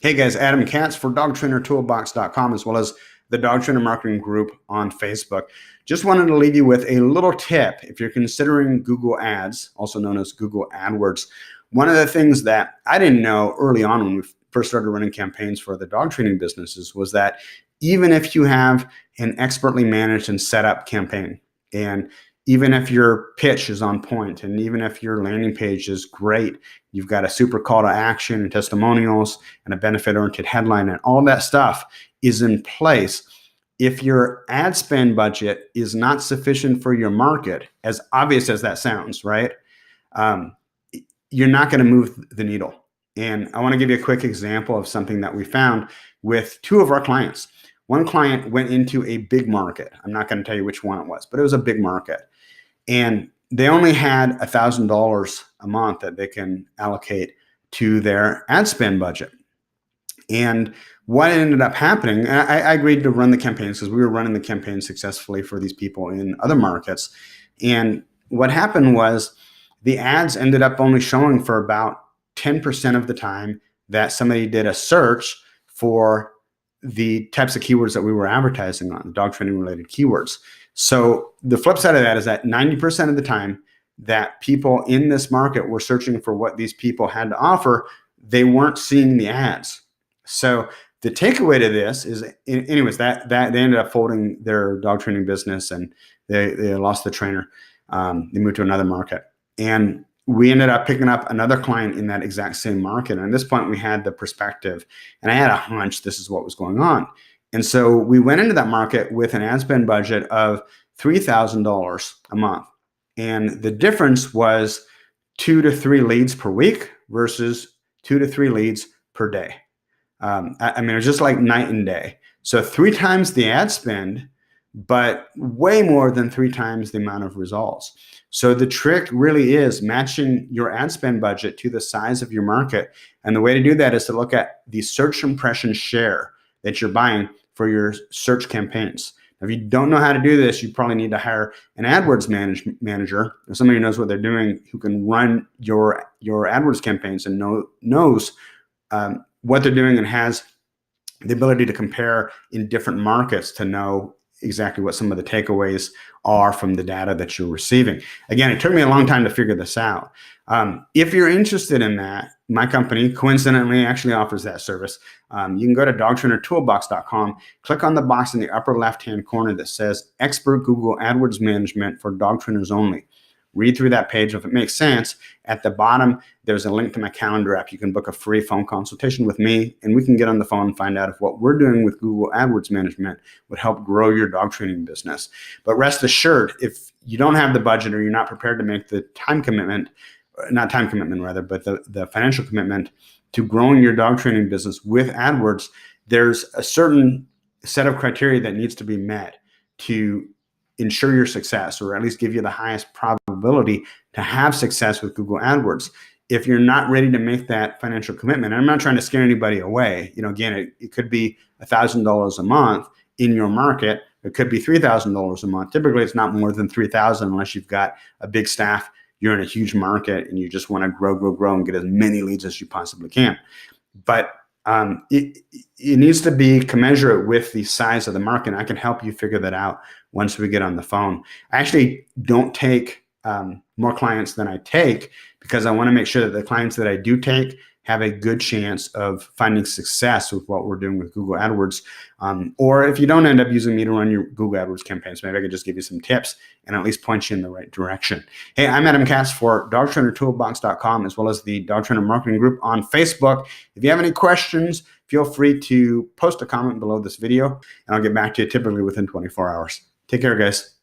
Hey guys, Adam Katz for dogtrainertoolbox.com as well as the Dog Trainer Marketing Group on Facebook. Just wanted to leave you with a little tip. If you're considering Google Ads, also known as Google Adwords, one of the things that I didn't know early on when we first started running campaigns for the dog training businesses was that even if you have an expertly managed and set up campaign, and even if your pitch is on point, and even if your landing page is great, you've got a super call to action and testimonials and a benefit-oriented headline, and all that stuff is in place. If your ad spend budget is not sufficient for your market, as obvious as that sounds, right? You're not going to move the needle. And I want to give you a quick example of something that we found with two of our clients. One client went into a big market. I'm not going to tell you which one it was, but it was a big market. And they only had $1,000 a month that they can allocate to their ad spend budget. And what ended up happening, I agreed to run the campaigns because we were running the campaigns successfully for these people in other markets. And what happened was the ads ended up only showing for about 10% of the time that somebody did a search for the types of keywords that we were advertising on, dog training related keywords. So the flip side of that is that 90% of the time that people in this market were searching for what these people had to offer, they weren't seeing the ads. So the takeaway to this is, anyways, that they ended up folding their dog training business and they lost the trainer. They moved to another market. And we ended up picking up another client in that exact same market. And at this point, we had the perspective, and I had a hunch this is what was going on. And so we went into that market with an ad spend budget of $3,000 a month. And the difference was 2 to 3 leads per week versus 2 to 3 leads per day. I mean, it was just like night and day. So 3 times the ad spend, but way more than 3 times the amount of results. So the trick really is matching your ad spend budget to the size of your market. And the way to do that is to look at the search impression share that you're buying for your search campaigns. Now, if you don't know how to do this, you probably need to hire an AdWords manager or somebody who knows what they're doing, who can run your AdWords campaigns and knows what they're doing and has the ability to compare in different markets to know exactly what some of the takeaways are from the data that you're receiving. Again, it took me a long time to figure this out. If you're interested in that, my company coincidentally actually offers that service. You can go to dogtrainertoolbox.com, click on the box in the upper left-hand corner that says Expert Google AdWords Management for Dog Trainers Only. Read through that page. If it makes sense, at the bottom, there's a link to my calendar app. You can book a free phone consultation with me, and we can get on the phone and find out if what we're doing with Google AdWords Management would help grow your dog training business. But rest assured, if you don't have the budget or you're not prepared to make the time commitment, not time commitment rather, but the financial commitment to growing your dog training business with AdWords, there's a certain set of criteria that needs to be met to ensure your success, or at least give you the highest probability to have success with Google AdWords. If you're not ready to make that financial commitment, and I'm not trying to scare anybody away, again, it could be $1,000 a month in your market. It could be $3,000 a month. Typically, it's not more than $3,000 unless you've got a big staff, you're in a huge market, and you just want to grow, and get as many leads as you possibly can. But it needs to be commensurate with the size of the market. I can help you figure that out once we get on the phone. I actually don't take more clients than I take because I want to make sure that the clients that I do take have a good chance of finding success with what we're doing with Google AdWords. Or if you don't end up using me to run your Google AdWords campaigns, maybe I could just give you some tips and at least point you in the right direction. Hey, I'm Adam Katz for dogtrainertoolbox.com as well as the Dog Trainer Marketing Group on Facebook. If you have any questions, feel free to post a comment below this video and I'll get back to you typically within 24 hours. Take care, guys.